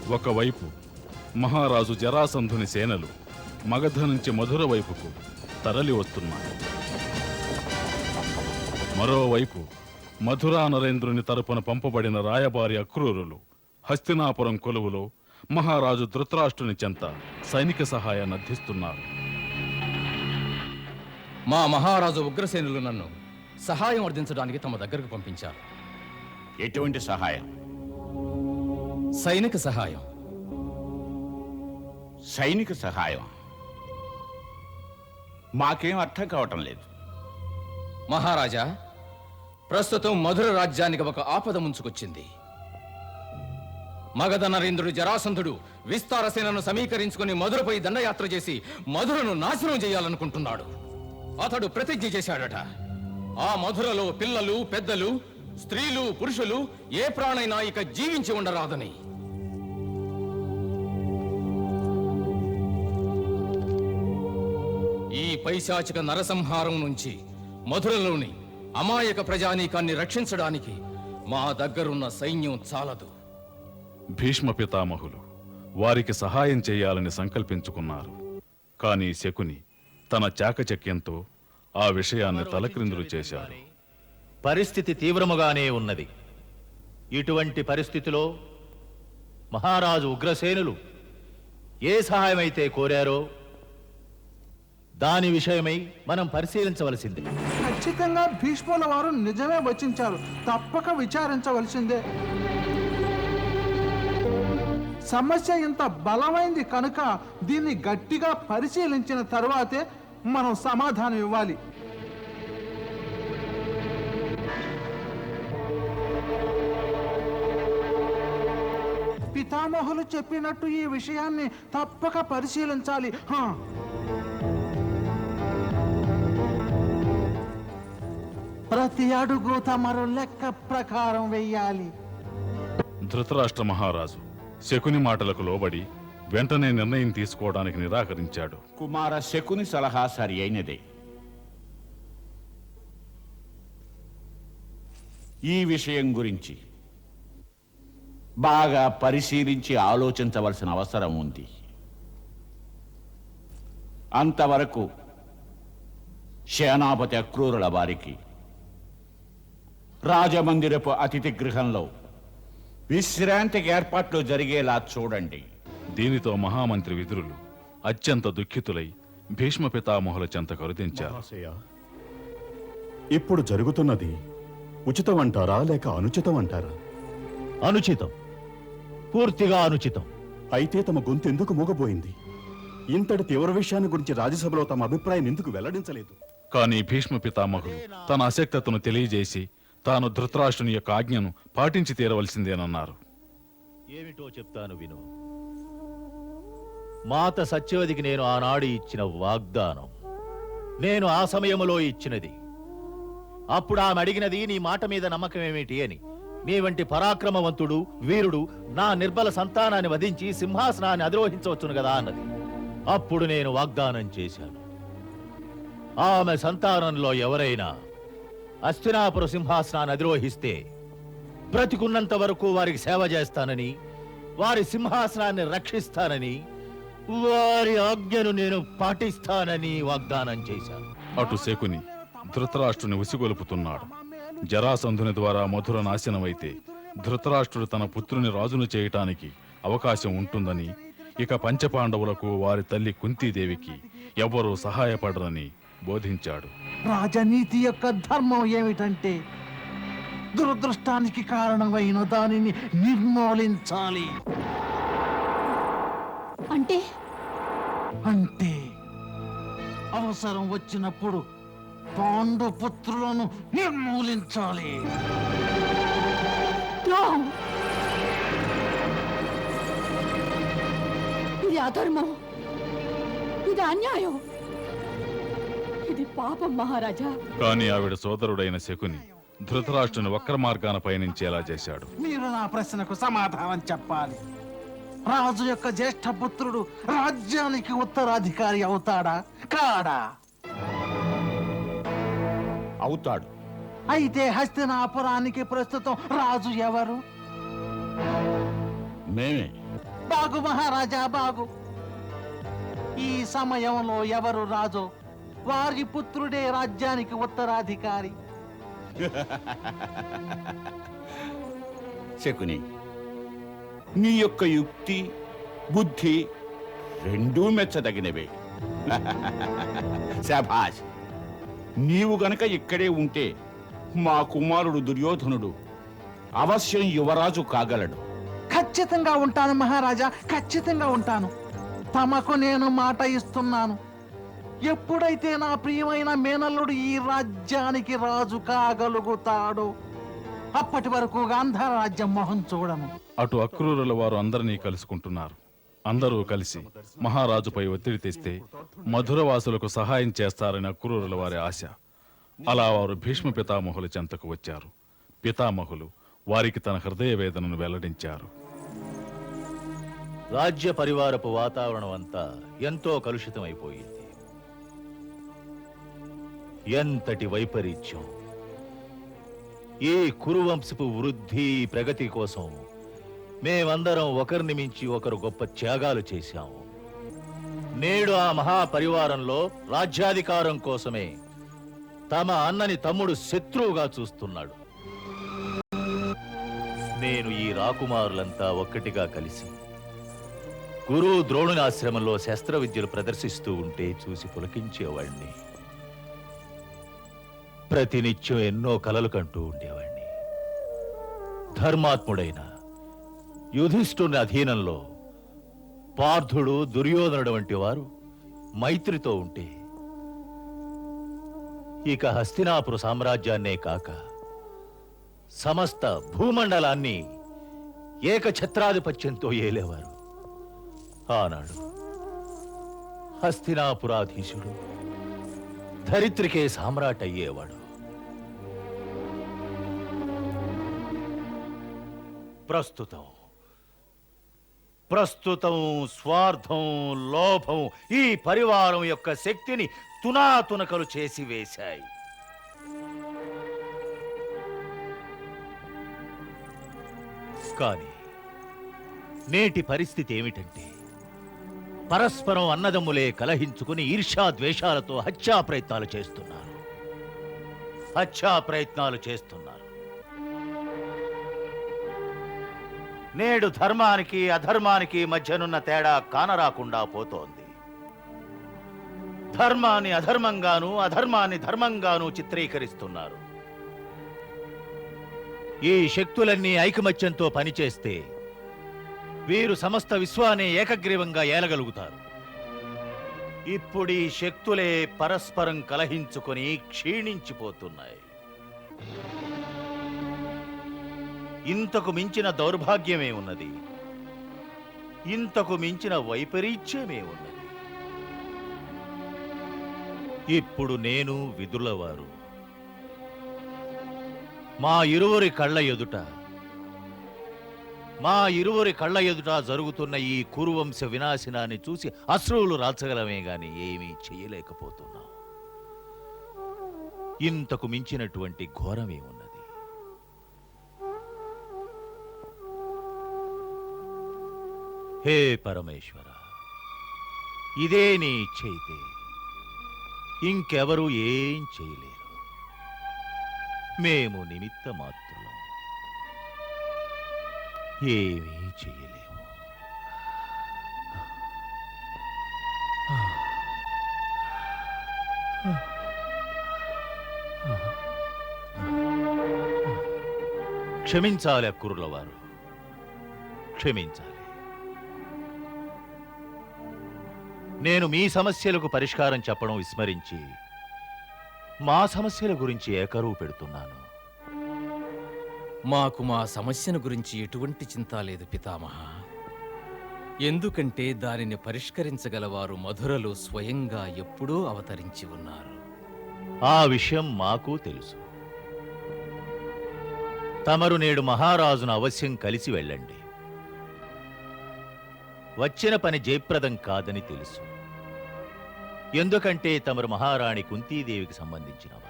ఒకవైపు మహారాజు జరాసంధుని సేనలు మగధ నుంచి మధుర వైపుకు తరలి వస్తున్నాయి. మరోవైపు మధురా నరేంద్రుని తరపున పంపబడిన రాయబారి అక్రూరులు హస్తినాపురం కొలువులో మహారాజు ధృతరాష్ట్రుని చెంత సైనిక సహాయాన్ని అందిస్తున్నారు. మా మహారాజు ఉగ్రసేనులు నన్ను సహాయం అర్థించడానికి తమ దగ్గరకు పంపించారు. ఎటువంటి సహాయం? సైనిక సహాయం. సైనిక సహాయం? మాకేం అర్థం కావటం లేదు. మహారాజా, ప్రస్తుతం మధుర రాజ్యానికి ఒక ఆపద ముంచుకొచ్చింది. మగధ నరేంద్రుడు జరాసంధుడు విస్తార సేనను సమీకరించుకుని మధురపై దండయాత్ర చేసి మధురను నాశనం చేయాలనుకుంటున్నాడు. అతడు ప్రతిజ్ఞ చేశాడట, ఆ మధురలో పిల్లలు, పెద్దలు, స్త్రీలు, పురుషులు ఏ ప్రాణైనా ఇక జీవించి ఉండరాదని. ఈ పైశాచిక నరసంహారం నుంచి మధురలోని అమాయక ప్రజానీకాన్ని రక్షించడానికి మా దగ్గరున్న సైన్యం చాలదు. భీష్మ పితామహులు వారికి సహాయం చేయాలని సంకల్పించుకున్నారు. కానీ శకుని తన చాకచక్యంతో ఆ విషయాన్ని తలక్రిందులు చేశాడు. పరిస్థితి తీవ్రముగానే ఉన్నది. ఇటువంటి పరిస్థితిలో మహారాజు ఉగ్రసేనులు ఏ సహాయమైతే కోరారో దాని విషయమై మనం పరిశీలించవలసింది. ఖచ్చితంగా భీష్ముల వారు నిజమే వచించారు. తప్పక విచారించవలసిందే. సమస్య ఇంత బలమైంది కనుక దీన్ని గట్టిగా పరిశీలించిన తరువాతే మనం సమాధానం ఇవ్వాలి. పితామహులు చెప్పినట్టు ఈ విషయాన్ని తప్పక పరిశీలించాలి. ప్రతి అడుగు తమరు లెక్క ప్రకారం వెయ్యాలి. ధృతరాష్ట్ర మహారాజు శకుని మాటలకు లోబడి వెంటనే నిర్ణయం తీసుకోవడానికి నిరాకరించాడు. కుమార శకుని సలహా సరి అయినదే. ఈ విషయం గురించి బాగా పరిశీలించి ఆలోచించవలసిన అవసరం ఉంది. అంతవరకు సేనాపతి అక్రూరుల వారికి రాజమందిరపు అతిథి గృహంలో విశ్రాంతికి ఏర్పాట్లు జరిగేలా చూడండి. దీనితో మహామంత్రి విదురులు అత్యంత దుఃఖితులై భీష్మ పితామహుల చెంత కరుదించారు. ఇప్పుడు జరుగుతున్నది ఉచితం అంటారా లేక అనుచితం అంటారా? అనుచితం, పూర్తిగా అనుచితం. అయితే తమ గొంతు ఎందుకు మూగబోయింది? ఇంతటి తీవ్ర విషయాన్ని గురించి రాజ్యసభలో తమ అభిప్రాయం ఎందుకు వెల్లడించలేదు? కానీ భీష్మ పితామహులు తన అశక్తతను తెలియజేసి తాను ధృతరాష్ట్రుని యొక్క ఆజ్ఞను పాటించి తీరవలసిందేనన్నారు. ఏమిటో చెప్తాను విను. మాత సత్యవతికి నేను ఆనాడు ఇచ్చిన వాగ్దానం నేను ఆ సమయంలో ఇచ్చినది. అప్పుడు ఆమె అడిగినది నీ మాట మీద నమ్మకం ఏమిటి అని. నీ వంటి పరాక్రమవంతుడు వీరుడు నా నిర్బల సంతానాన్ని వధించి సింహాసనాన్ని అధిరోహించవచ్చును కదా అన్నది. అప్పుడు నేను వాగ్దానం చేశాను, ఆమె సంతానంలో ఎవరైనా హస్తినాపుర సింహాసనాన్ని అధిరోహిస్తే బ్రతికున్నంత వరకు వారికి సేవ చేస్తానని, వారి సింహాసనాన్ని రక్షిస్తానని, వారి ఆజ్ఞను నేను పాటిస్తానని వాగ్దానం చేశాను. అటు శకుని ధృతరాష్ట్రుని ఉసిగొలుపుతున్నాడు. జరాసంధుని ద్వారా మధుర నాశనమైతే ధృతరాష్ట్రుడు తన పుత్రుని రాజును చేయటానికి అవకాశం ఉంటుందని, ఇక పంచపాండవులకు వారి తల్లి కుంతీదేవికి ఎవ్వరూ సహాయపడరని బోధించాడు. రాజనీతి యొక్క ధర్మం ఏమిటంటే దురదృష్టానికి కారణమైన దానిని నిర్మూలించాలి. అంటే అవసరం వచ్చినప్పుడు పాండుపుత్రులను నిర్మూలించాలి. ఇది అధర్మం, ఇది అన్యాయం, ఇది పాపం మహారాజా. కానీ ఆవిడ సోదరుడైన శకుని ధృతరాష్ట్రుని వక్ర మార్గాన పయనించేలా చేశాడు. మీరు నా ప్రశ్నకు సమాధానం చెప్పాలి. రాజు యొక్క జ్యేష్ఠ పుత్రుడు రాజ్యానికి ఉత్తరాధికారి అవుతాడా కాడా? అవుతాడు. అయితే హస్తినాపురానికి ప్రస్తుతం రాజు ఎవరు? మేమే. బాగు మహారాజా బాగు. ఈ సమయంలో ఎవరు రాజో వారి పుత్రుడే రాజ్యానికి ఉత్తరాధికారి. శకుని, నీ యొక్క యుక్తి బుద్ధి రెండూ మెచ్చదగినవే. శాభాష్. నీవు గనక ఇక్కడే ఉంటే మా కుమారుడు దుర్యోధనుడు అవశ్యం యువరాజు కాగలడు. ఖచ్చితంగా ఉంటాను మహారాజా, ఖచ్చితంగా ఉంటాను. తమకు నేను మాట ఇస్తున్నాను. ఎప్పుడైతే నా ప్రియమైన మేనల్లుడు ఈ రాజ్యానికి రాజు కాగలుగుతాడో అప్పటి వరకు గాంధార రాజ్యం మొహం చూడను. అటు అక్రూరుల వారు అందరినీ కలుసుకుంటున్నారు. అందరూ కలిసి మహారాజుపై ఒత్తిడి తెస్తే మధురవాసులకు సహాయం చేస్తారని అక్రూరుల వారి ఆశ. అలా వారు భీష్మ పితామహుల చెంతకు వచ్చారు. పితామహులు వారికి తన హృదయ వేదనను వెల్లడించారు. రాజ్య పరివారపు వాతావరణం అంతా ఎంతో కలుషితమైపోయింది. ఎంతటి వైపరీత్యం! ఈ కురువంశపు వృద్ధి ప్రగతి కోసం మేమందరం ఒకరిని మించి ఒకరు గొప్ప త్యాగాలు చేశాము. నేడు ఆ మహాపరివారంలో రాజ్యాధికారం కోసమే తమ అన్నని తమ్ముడు శత్రువుగా చూస్తున్నాడు. నేను ఈ రాకుమారులంతా ఒక్కటిగా కలిసి గురు ద్రోణుని ఆశ్రమంలో శస్త్ర విద్యలు ప్రదర్శిస్తూ ఉంటే చూసి పులకించేవాణ్ణి. ప్రతినిత్యం ఎన్నో కలలు కంటూ ఉండేవాణ్ణి. ధర్మాత్ముడైన యుధిష్ఠుని అధీనంలో పార్థుడు, దుర్యోధనుడు వంటి వారు మైత్రితో ఉంటే ఇక హస్తినాపుర సామ్రాజ్యాన్నే కాక సమస్త భూమండలాన్ని ఏకఛత్రాధిపత్యంతో ఏలేవారు. ఆనాడు హస్తినాపురాధీశుడు ధరిత్రికే సామ్రాట్ అయ్యేవాడు. ప్రస్తుతం స్వార్థం, లోభం ఈ పరివారం యొక్క శక్తిని తునాతునకలు చేసి వేశాయి. కానీ నేటి పరిస్థితి ఏమిటంటే పరస్పరం అన్నదమ్ములే కలహించుకుని ఈర్ష్యా ద్వేషాలతో హత్యా ప్రయత్నాలు చేస్తున్నారు. నేడు ధర్మానికి అధర్మానికి మధ్యనున్న తేడా కానరాకుండా పోతోంది. ధర్మాన్ని అధర్మంగాను, అధర్మాన్ని ధర్మంగాను చిత్రీకరిస్తున్నారు. ఈ శక్తులన్నీ ఐకమత్యంతో పనిచేస్తే వీరు సమస్త విశ్వాన్ని ఏకగ్రీవంగా ఏలగలుగుతారు. ఇప్పుడు ఈ శక్తులే పరస్పరం కలహించుకొని క్షీణించిపోతున్నాయి. ఇంతకు మించిన దౌర్భాగ్యమే ఉన్నది, ఇంతకు మించిన వైపరీత్యమే ఉన్నది. ఇప్పుడు నేను, విదులవారు మా ఇరువురి కళ్ళ ఎదుట జరుగుతున్న ఈ కురువంశ వినాశనాన్ని చూసి అశ్రువులు రాల్చగలమే గాని ఏమీ చెయ్యలేకపోతున్నాం. ఇంతకు మించినటువంటి ఘోరమే ఉన్నది. హే పరమేశ్వర, ఇదే నీ ఇచ్చైతే ఇంకెవరూ ఏం చేయలేరు. మేము నిమిత్త మాత్రులం, ఏమీ చేయలేము. క్షమించాలి అక్కురుల వారు, క్షమించాలి. నేను మీ సమస్యలకు పరిష్కారం చెప్పడం విస్మరించి మా సమస్యల గురించి ఏకరువు పెడుతున్నాను. మాకు మా సమస్యను గురించి ఎటువంటి చింత లేదు పితామహ. ఎందుకంటే దానిని పరిష్కరించగలవారు మధురలో స్వయంగా ఎప్పుడూ అవతరించి ఉన్నారు. ఆ విషయం మాకు తెలుసు. తమరు నేడు మహారాజును అవశ్యం కలిసి వెళ్ళండి. వచ్చిన పని జయప్రదం కాదని తెలుసు. ఎందుకంటే తమరు మహారాణి కుంతీదేవికి సంబంధించినవారు.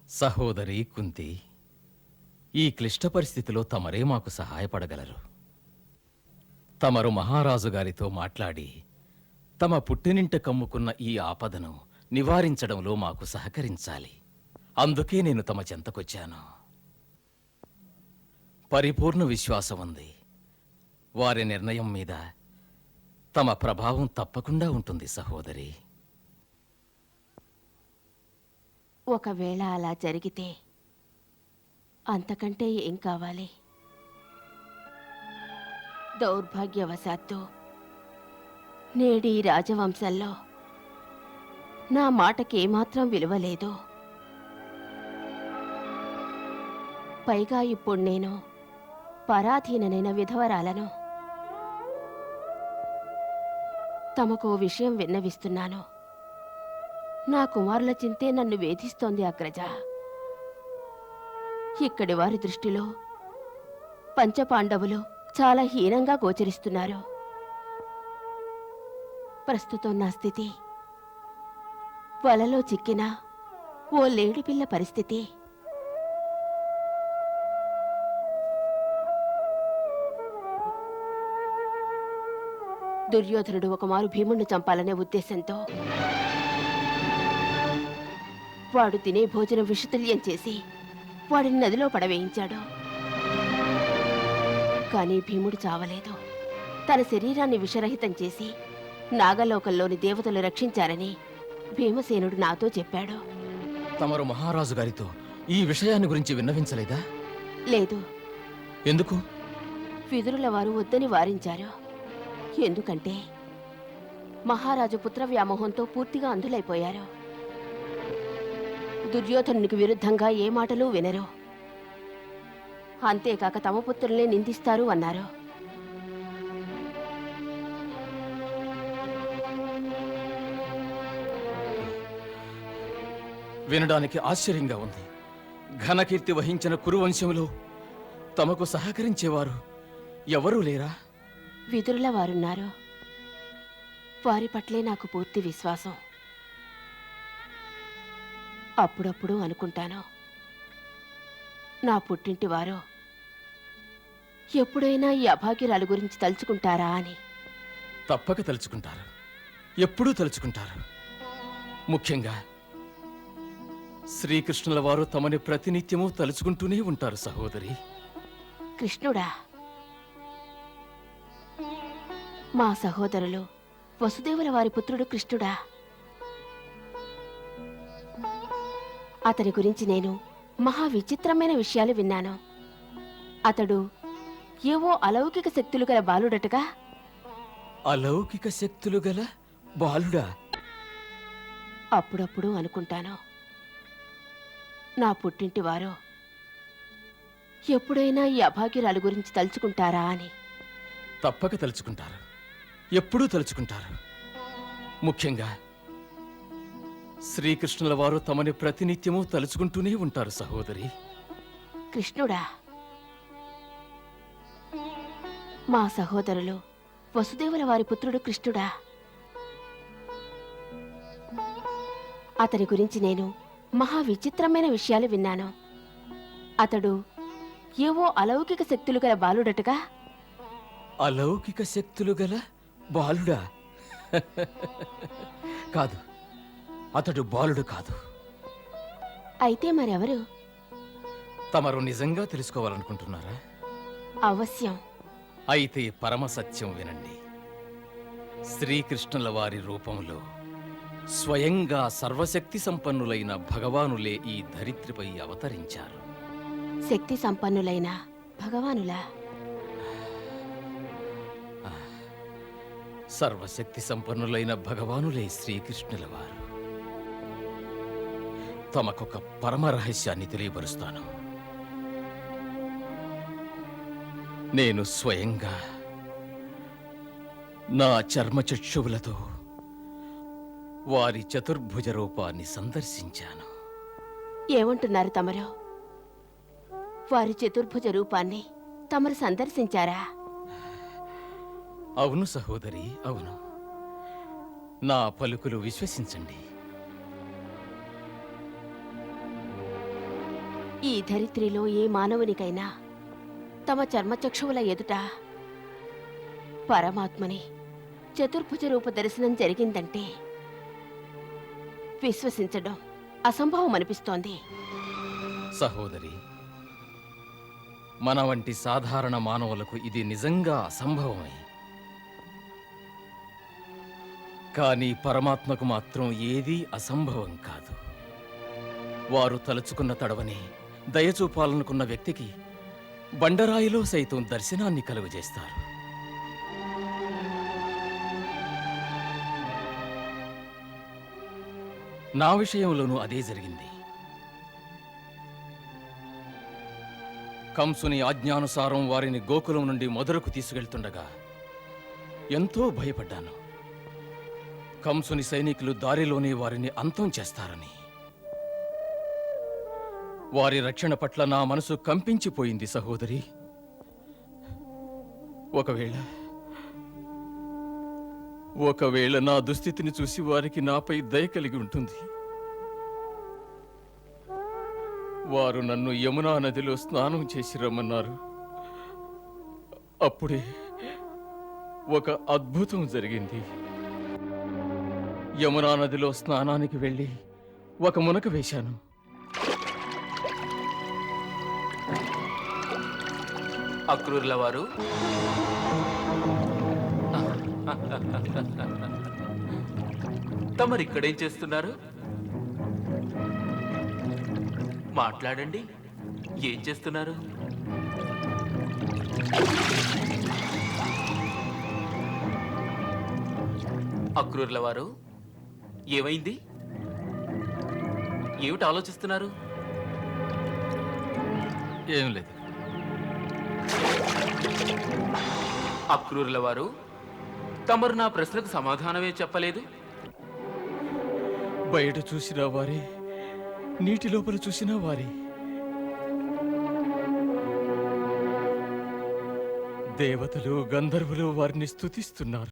సహోదరి కుంతి, ఈ క్లిష్ట పరిస్థితిలో తమరే మాకు సహాయపడగలరు. తమరు మహారాజు గారితో మాట్లాడి తమ పుట్టినింట కమ్ముకున్న ఈ ఆపదను నివారించడంలో మాకు సహకరించాలి. అందుకే నేను తమ చెంతకొచ్చాను. పరిపూర్ణ విశ్వాసం ఉంది. వారి నిర్ణయం మీద తమ ప్రభావం తప్పకుండా ఉంటుంది సహోదరి. ఒకవేళ అలా జరిగితే అంతకంటే ఏం కావాలి? దౌర్భాగ్యవశాత్తు నేడి ఈ రాజవంశంలో నా మాటకేమాత్రం విలువ లేదు. పైగా ఇప్పుడు నేను పరాధీననైన విధవరాలను. తమకో విషయం విన్నవిస్తున్నాను. నా కుమారుల చింతే నన్ను వేధిస్తోంది అగ్రజ. ఇక్కడి వారి దృష్టిలో పంచపాండవులు చాలా హీనంగా గోచరిస్తున్నారు. ప్రస్తుతం నా స్థితి వలలో చిక్కిన ఓ లేడిపిల్ల పరిస్థితి. దుర్యోధనుడు ఒకమారు భీముణ్ణి చంపాలనే ఉద్దేశంతో వాడు తినే భోజనం విషతుల్యం చేసి వాడిని నదిలో పడవేయించాడు. కానీ భీముడు చావలేదు. తన శరీరాన్ని విషరహితం చేసి నాగలోకంలోని దేవతలు రక్షించారని భీమసేనుడు నాతో చెప్పాడు. తమరు మహారాజు గారితో ఈ విషయాన్ని గురించి విన్నవించలేదా? లేదు. ఎందుకు? విదురుల వారు వద్దని వారించారు. ఎందుకంటే మహారాజు పుత్ర వ్యామోహంతో పూర్తిగా అంధులైపోయారు. దుర్యోధనునికి విరుద్ధంగా ఏ మాటలు వినరు. అంతేకాక తమ పుత్రుల్నే నిందిస్తారు అన్నారు. వినడానికి ఆశ్చర్యంగా ఉంది. ఘనకీర్తి వహించిన కురువంశంలో తమకు సహకరించేవారు ఎవరూ లేరా? విదురుల వారున్నారు. వారి పట్లే నాకు పూర్తి విశ్వాసం. అప్పుడప్పుడు అనుకుంటాను, నా పుట్టింటి వారు ఎప్పుడైనా ఈ అభాగ్యురాలు గురించి తలుచుకుంటారా అని. తప్పక తలుచుకుంటారు. ఎప్పుడూ తలుచుకుంటారు. ముఖ్యంగా శ్రీకృష్ణుల వారు తమని ప్రతినిత్యము తలుచుకుంటూనే ఉంటారు సహోదరి. కృష్ణుడా? మా సహోదరులు వసుదేవుల వారి పుత్రుడు కృష్ణుడా? అతని గురించి నేను మహా విచిత్రమైన విషయాలు విన్నాను. అతడు ఏవో అలౌకిక శక్తులు గల బాలుడటగా. అలౌకిక శక్తులు గల బాలుడా? అప్పుడప్పుడు అనుకుంటాను, నా పుట్టింటి వారు ఎప్పుడైనా ఈ అభాగ్యురాలు గురించి తలుచుకుంటారా అని. తప్పక తలుచుకుంటారు. ఎప్పుడూ తలుచుకుంటారు. ముఖ్యంగా శ్రీకృష్ణుల వారు తమని ప్రతినిత్యము తలుచుకుంటూనే ఉంటారు సహోదరి. కృష్ణుడా? మా సహోదరులు వసుదేవుల వారి పుత్రుడు కృష్ణుడా? అతని గురించి నేను మహా విచిత్రమైన విషయాలు విన్నాను. అతడు ఏవో అలౌకిక శక్తులు గల బాలుడటగా. అలౌకిక శక్తులు గల బాలుడా? కాదు, అతడు బాలుడు కాదు. అయితే మరెవరు? తమరు నిజంగా తెలుసుకోవాలనుకుంటున్నారా? అవశ్యం. అయితే పరమ సత్యం వినండి. శ్రీకృష్ణుల వారి రూపంలో స్వయంగా సర్వశక్తి సంపన్నులైన భగవానులే ఈ ధరిత్రిపై అవతరించారు. శక్తి సంపన్నులైన భగవానులా? సర్వశక్తి సంపన్నులైన భగవానులే శ్రీకృష్ణుల వారు. తమకొక పరమ రహస్యాన్ని తెలియపరుస్తాను. నేను స్వయంగా నా చర్మచక్షువులతో వారి చతుర్భుజ రూపాన్ని సందర్శించాను. ఏమంటున్నారు తమరు? వారి చతుర్భుజ రూపాన్ని తమరు సందర్శించారా? అవును సహోదరి, అవును. నా పలుకులు విశ్వసించండి. ఈ ధరిత్రిలో ఏ మానవునికైనా తమ చర్మచక్షువుల ఎదుట పరమాత్మని చతుర్భుజ రూప దర్శనం జరిగిందంటే విశ్వసించడం అసంభవం అనిపిస్తోంది. సహోదరి, మన వంటి సాధారణ మానవులకు ఇది నిజంగా అసంభవమే. కానీ పరమాత్మకు మాత్రం ఏదీ అసంభవం కాదు. వారు తలుచుకున్న తడవని దయచూపాలనుకున్న వ్యక్తికి బండరాయిలో సైతం దర్శనాన్ని కలుగజేస్తారు. నా విషయంలోనూ అదే జరిగింది. కంసుని ఆజ్ఞానుసారం వారిని గోకులం నుండి మధురకు తీసుకెళ్తుండగా ఎంతో భయపడ్డాను. కంసుని సైనికులు దారిలోనే వారిని అంతం చేస్తారని. వారి రక్షణ పట్ల నా మనసు కంపించిపోయింది సహోదరి. ఒకవేళ నా దుస్థితిని చూసి వారికి నాపై దయ కలిగి ఉంటుంది. వారు నన్ను యమునా నదిలో స్నానం చేసి రమ్మన్నారు. అప్పుడే ఒక అద్భుతం జరిగింది. యమునా నదిలో స్నానానికి వెళ్ళి ఒక మునక వేశాను. అక్రూరుల వారు, తమరిక్కడేం చేస్తున్నారు? మాట్లాడండి, ఏం చేస్తున్నారు? అక్రూరుల వారు, ఏమైంది? ఏమిటి ఆలోచిస్తున్నారు? ఏం లేదు. అక్రూరుల వారు, తమరు నా ప్రశ్నకు సమాధానమే చెప్పలేదు. బయట చూసినా వారే, నీటి లోపల చూసినా వారే. దేవతలు గంధర్వులు వారిని స్తుతిస్తున్నారు.